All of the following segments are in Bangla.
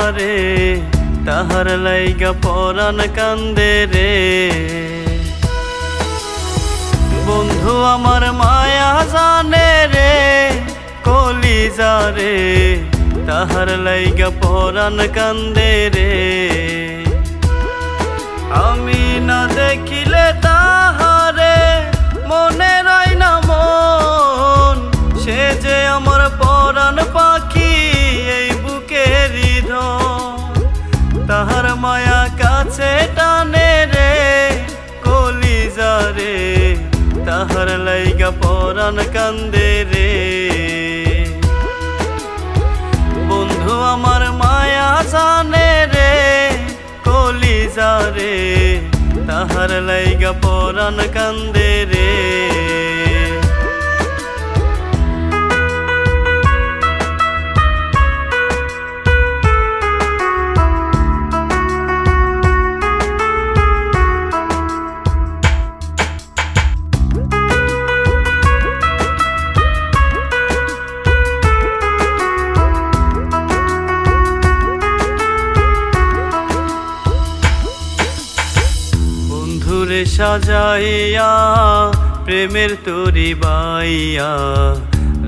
যারে তাহার লাইগা পরাণ কান্দে রে। বন্ধু আমার মায়া জানে রে কলিজা রে তাহার লাইগা পরাণ কান্দে রে। আমি না দেখিলে তাহারে মনে রয় না মন, সে যে আমার পরাণ পাখি এই বুকের হৃদয়। তাহার মায়া কাছে টানে রে কলিজা রে তাহার লাইগা পরাণ কান্দে রে। বন্ধু আমার মায়া জানে রে কলিজা রে তাহার লাইগা পরাণ কান্দে রে। বন্ধুরে সাজাইয়া প্রেমের তরি বাইয়া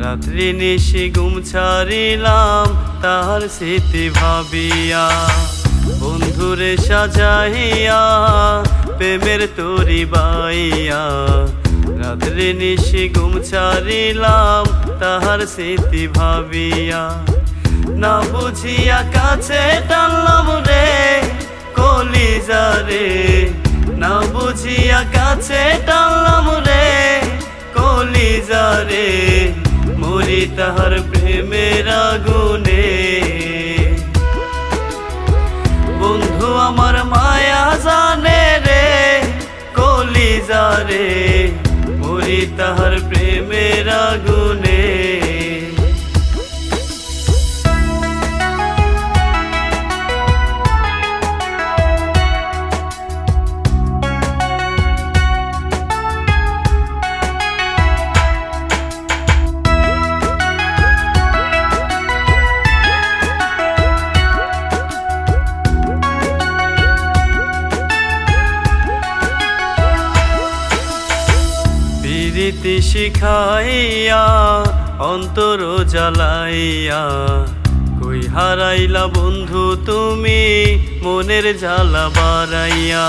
রাত্রি নিশি ঘুম ছাড়িলাম তাহার স্মৃতি ভাবিয়া। বন্ধুরে সাজাইয়া প্রেমের তরি বাইয়া রাত্রি নিশি ঘুম ছাড়িলাম তাহার স্মৃতি ভাবিয়া। না বুঝিয়া কাছে টানলাম রে কলিজা রে, না বুঝিয়া কাছে টানলাম রে কলিজা রে মরি তাহার প্রেমের আগুনে। বন্ধু আমার মায়া জানে রে কলিজা রে মরি তাহার প্রেমের আগুনে। প্রীতি শিখাইয়া অন্তর জ্বালাইয়া কই হারাইলা বন্ধু তুমি মনের জ্বালা বাড়াইয়া।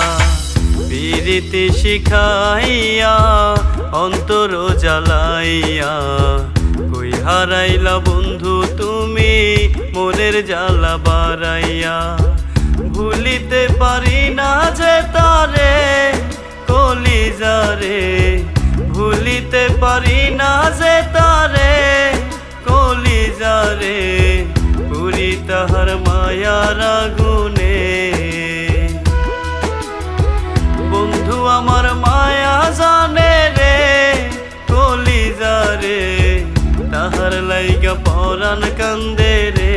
প্রীতি শিখাইয়া অন্তর জ্বালাইয়া কই হারাইলা বন্ধু তুমি মনের জ্বালা বাড়াইয়া। ভুলিতে পারি না যে তারে কলিজা রে, ভুলিতে পারি না যে তারে কলিজা রে পুরি তাহার মায়ার আগুনে। বন্ধু আমার মায়া জানে রে কলিজা রে তাহার লাইগা পরাণ কান্দে রে।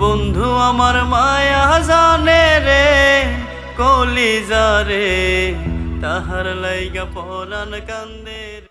বন্ধু আমার মায়া জানে রে কলিজা রে তাহার লাইগা পরাণ কান্দে রে।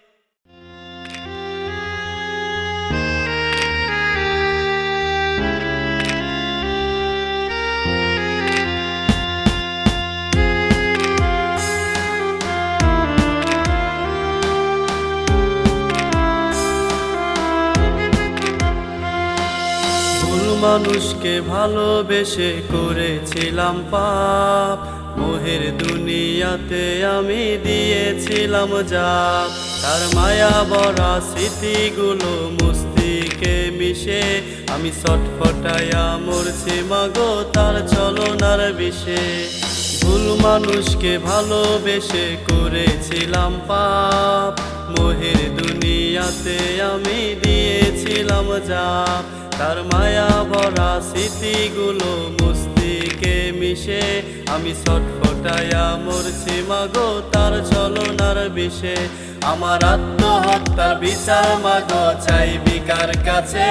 মানুষকে ভালোবেসে করেছিলাম পাপ, মোহের দুনিয়াতে আমি দিয়েছিলাম জাপ। তার মায়া ভরা স্মৃতিগুলো মস্তিষ্কে মিশে আমি ছটফটায়া মরছি মাগো তার ছলনার বিষে। ভুল মানুষকে ভালোবেসে করেছিলাম পাপ, মোহের দুনিয়াতে আমি দিয়েছিলাম জাপ। তার মায়া ভরা স্মৃতিগুলো মস্তিষ্কে মিশে আমি ছটফটায়া মরছি মাগো তার ছলনার বিষে। আমার আত্মহত্যার বিচার মাগো চাইবি কার কাছে,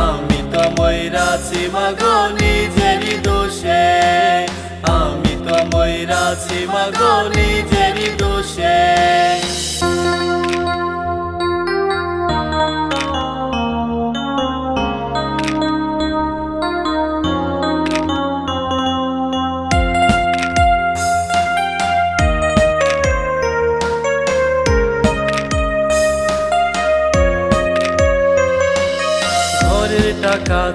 আমি তো মইরাছি মাগো নিজেরই দোষে। আমি তো মইরাছি মাগো নিজেরই দোষে।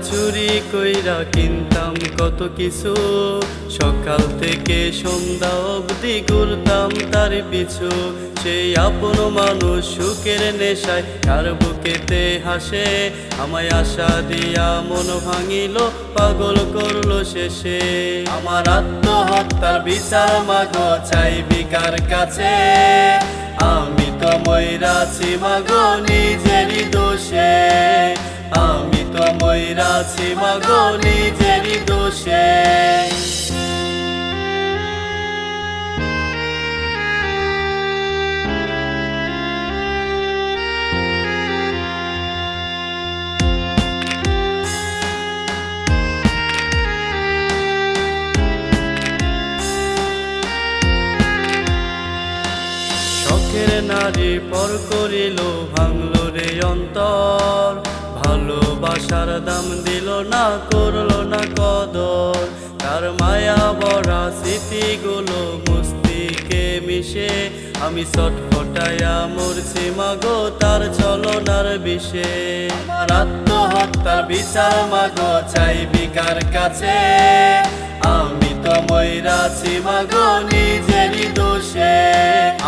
চুরি কইরা কিনতাম কত কিছু, সকাল থেকে সন্ধ্যা অবধি ঘুরতাম তার পিছু। সেই আপন মানুষ সুখের নেশায় কার বুকেতে হাসে, আমায় আশা দিয়া মন ভাঙিল পাগল করলো শেষে। আমার আত্মহত্যার বিচার মাগো চাইবি কার কাছে, আমি তো মইরাছি মাগো নিজেরই দোষে, আমি তো মইরাছি মাগো নিজেরই দোষে। শখের নারী পর করিল ভাঙলো রে অন্তর, ভালোবাসার দাম দিল না করলো না কদর। তার মায়া ভরা স্মৃতিগুলো মস্তিষ্কে মিশে, আমি ছটফটায়া মরছি মাগো তার ছলনার বিষে। আমার আত্মহত্যার বিচার মাগো চাইবি কার কাছে, আমি তো মইরাছি মাগো নিজেরই দোষে।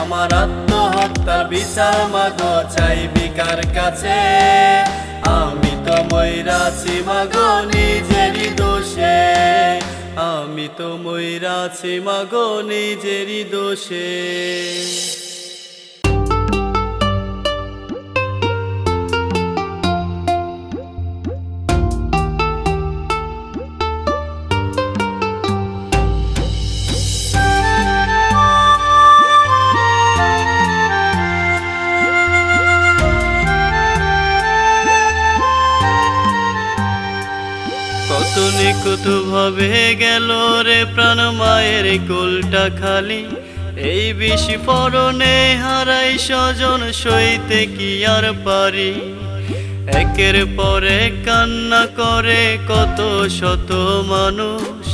আমার আত্মহত্যার বিচার মাগো চাইবি কার কাছে, আমি তো মইরাছি মাগো নিজেরই দোষে, আমি তো মইরাছি মাগো নিজেরই দোষে। কত নিকুত ভাবে গেল রে প্রাণ মায়ের কোলটা খালি, এই বিস্ফোরণে হারাই স্বজন সইতে কি আর পারি। একের পর এক কান্না করে কত শত মানুষ,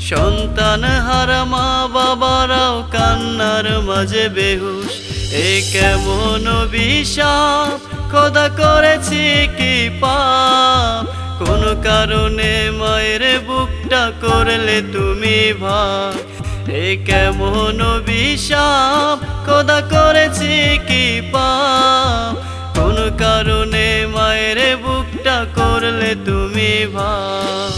সন্তান হারা মা বাবারাও কান্নার মাঝে বেহুশ। এ কেমন অভিশাপ খোদা করেছি কি পাপ, কোন কারণে মায়ের বুকটা করলে তুমি ভাগ। এ কেমন অভিশাপ খোদা করেছি কি পাপ, কোন কারণে মায়ের বুকটা করলে তুমি ভাগ।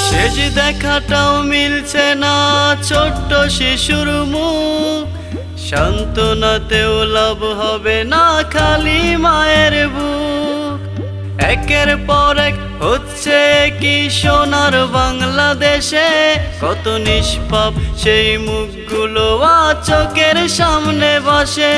শেষ দেখাটাও মিলছে না ছোট্ট শিশুর মুখ, সান্ত্বনাতেও লাভ হবে না খালি মায়ের বুক। একের পর এক হচ্ছে কি সোনার বাংলাদেশে, কত নিষ্পাপ সেই মুখগুলো আজ চোখের সামনে বসে।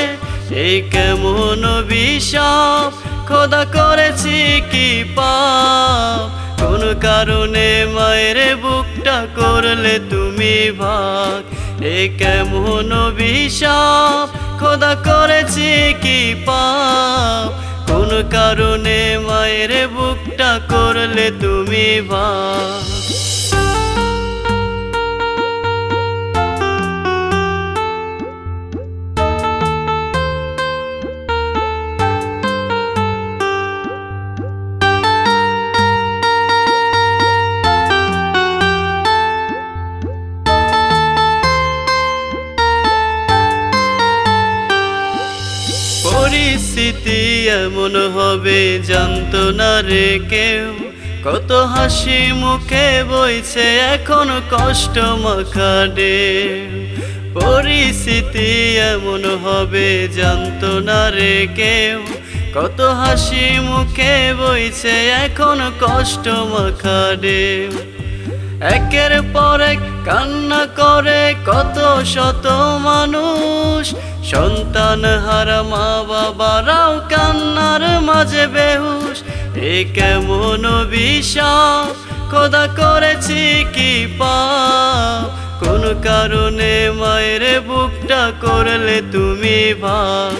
এই কেমন অভিশাপ খোদা করেছি কি পাপ, কোন কারণে মায়ের বুকটা করলে তুমি ভাগ। এ কেমন অভিশাপ খোদা করেছি কি পাপ, কোন কারণে মায়ের বুকটা করলে তুমি ভাগ। পরিস্থিতি এমন হবে জানতো না রে কেউ, কত হাসি মুখে বইছে এখন কষ্ট মাখা ঢেউ। পরিস্থিতি এমন হবে জানতো না রে কেউ, কত হাসি মুখে বইছে এখন কষ্ট মাখা ঢেউ। একের পর এক কান্না করে কত শত মানুষ, সন্তান হারা মা বাবারাও কান্নার মাঝে বেহুশ। এ কেমন অভিশাপ খোদা করেছি কি পাপ, কোন কারণে মায়ের বুকটা করলে তুমি ভাগ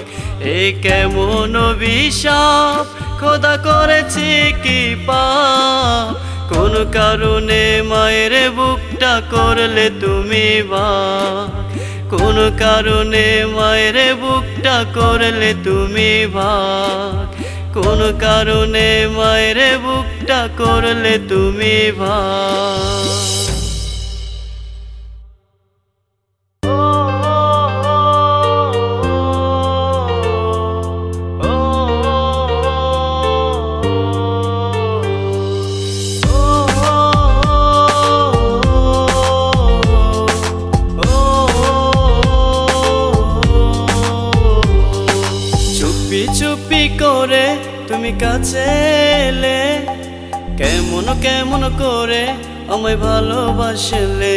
এ কেমন অভিশাপ খোদা করেছি কি পাপ কোন কারণে মায়ের বুকটা করলে তুমি ভাগ কোন কারণে মায়ের বুকটা করলে তুমি ভাগ কোন কারণে মায়ের বুকটা করলে তুমি ভাগ চুপি করে তুমি কাছে এলে কেমন কেমন করে আমায় ভালোবাসলে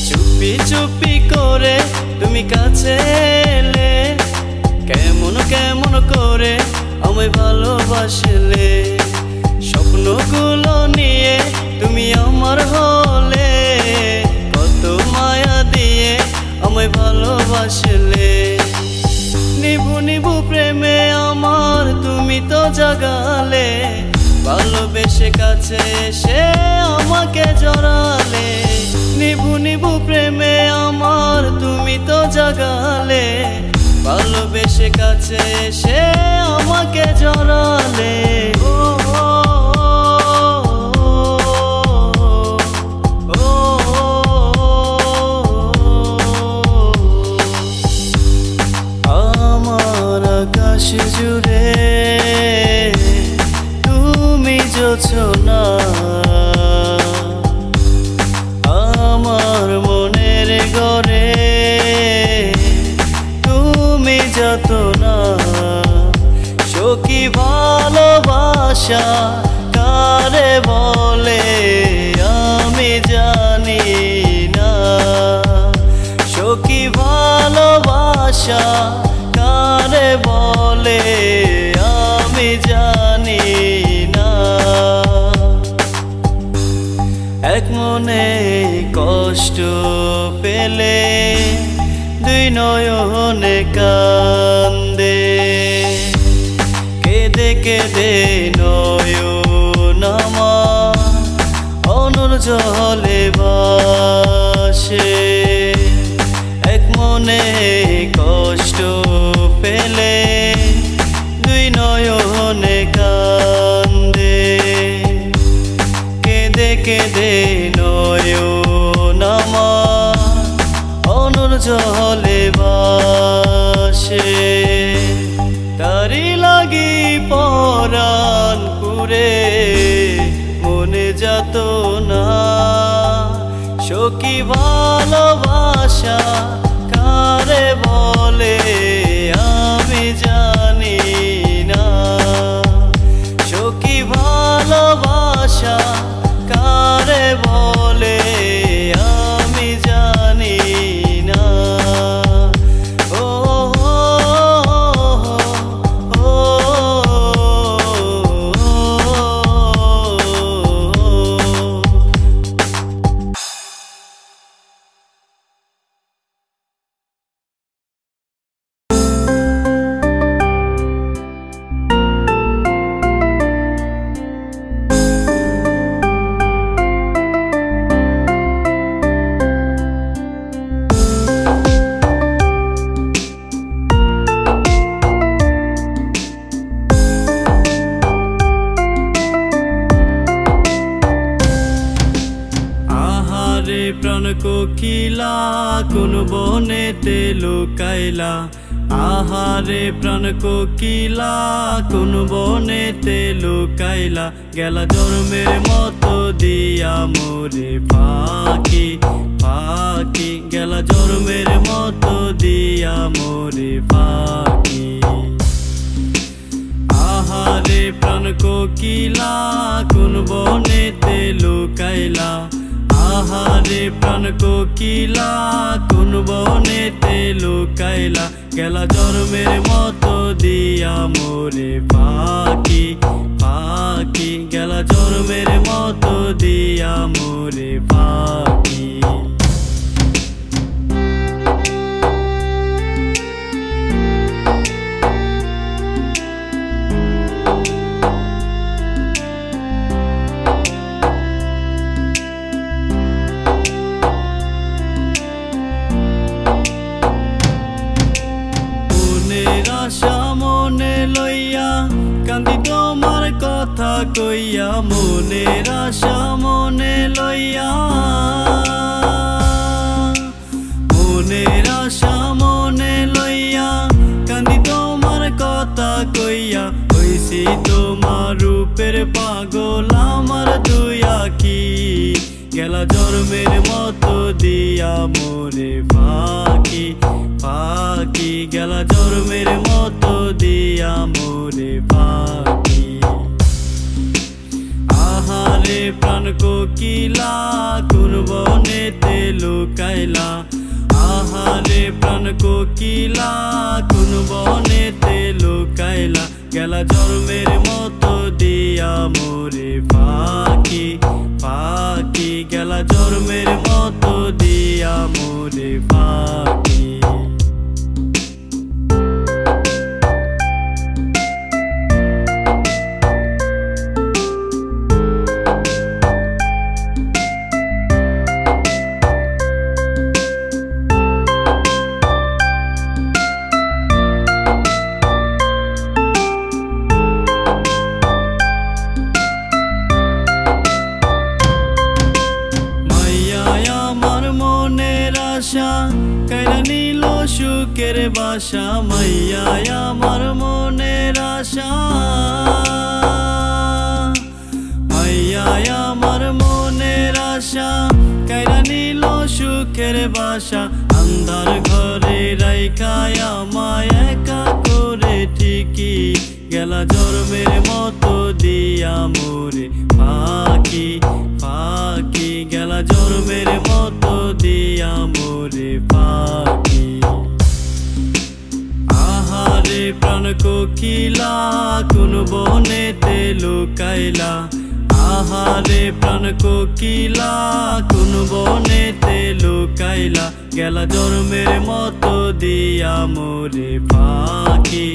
চুপি চুপি করে তুমি কাছে এলে কেমন কেমন করে আমায় ভালোবাসলে স্বপ্নগুলো নিয়ে তুমি আমার হলে কত মায়া দিয়ে আমায় ভালোবাসলে নিভু নিভু প্রেমে আমার তুমি তো জাগালে ভালোবেসে কাছে এসে আমাকে জড়ালে নিভু নিভু প্রেমে আমার তুমি তো জাগালে ভালোবেসে কাছে এসে আমাকে জড়ালে আকাশ জুড়ে তুমি জোছনা আমার মনের ঘরে তুমি যাতনা সখী ভালোবাসা কারে বলে আমি জানি না সখী ভালোবাসা কারে বলে আমি জানি না এক মনে কষ্ট পেলে দুই নয়নে কান্দে কেঁদে কেঁদে নয়ন আমার অনুর জলে ভাসে এক মনে কষ্ট পেলে দুই নয়নে কান্দে কেঁদে কেঁদে নয়ন আমার অনুর জলে ভাসে তারি লাগি পরাণ পুরে মনে যাত না সখী ভালোবাসা কারে বলে আমি জানি না সখী ভালোবাসা কারে বলে আমি জানি না ও প্রাণ কোকিলা কোন বনেতে লুকাইলা আহারে প্রাণ কোকিলা কোন বনেতে লুকাইলা গেলা জন্মের মতো দিয়া মোরে ফাঁকি ফাঁকি গেলা জন্মের মতো দিয়া মোরে ফাঁকি আহারে প্রাণ কোকিলা কোন বনেতে লুকাইলা আহারে প্রাণ কোকিলা কোন বনেতে লুকাইলা গেলা জন্মের মতো দিয়া মোরে ফাঁকি ফাঁকি গেলা জন্মের মতো দিয়া মোরে ফাঁকি মনের আশা মনে লইয়া, মনের আশা মনে লইয়া কান্দি তোমার কথা কইয়া। হইছি তোমার রূপের পাগল আমার দুই আখি, গেলা জন্মের মতো দিয়া মোরে ফাঁকি ফাঁকি, গেলা জন্মের মতো দিয়া মোরে ফাঁকি। আহারে প্রাণ কোকিলা কোন বনেতে লুকাইলা, আহারে প্রাণ কোকিলা কোন বনেতে লুকাইলা, গেলা জন্মের মতো দিয়া মোরে ফাঁকি ফাঁকি, গেলা জন্মের মতো দিয়া মোরে ফাঁকি। কাইরা নিল সুখের বাসা, মাইয়া আমার মনের আশা, মাইয়া আমার মনের আশা কাইরা নিল সুখের বাসা। আন্ধার ঘরে রাইখায় আমায় একা করে ঠিকই, গেলা জন্মের মতো দিয়া মোরে ফাঁকি ফাঁকি, গেলা জন্মের মতো দিয়া মোরে ফাঁকি। আহারে প্রাণ কোকিলা কোন বনেতে লুকাইলা, আহারে প্রাণ কোকিলা কোন বনেতে লুকাইলা, গেলা জন্মের মতো দিয়া মোরে ফাঁকি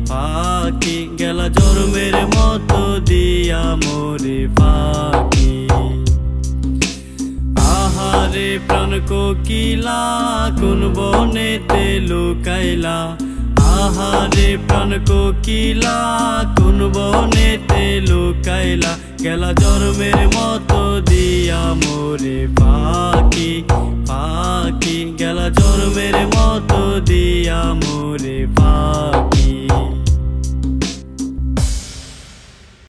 ফাঁকি, গেলা জন্মের মতো দিয়া মোরে ফাঁকি। আহারে প্রাণ কোকিলা কোন বনেতে লুকাইলা, আহারে প্রাণ কোকিলা কোন বনেতে লুকাইলা, গেলা জন্মের মতো দিয়া মোরে ফাঁকি ফাঁকি, গেলা জন্মের মতো দিয়া মোরে ফাঁকি।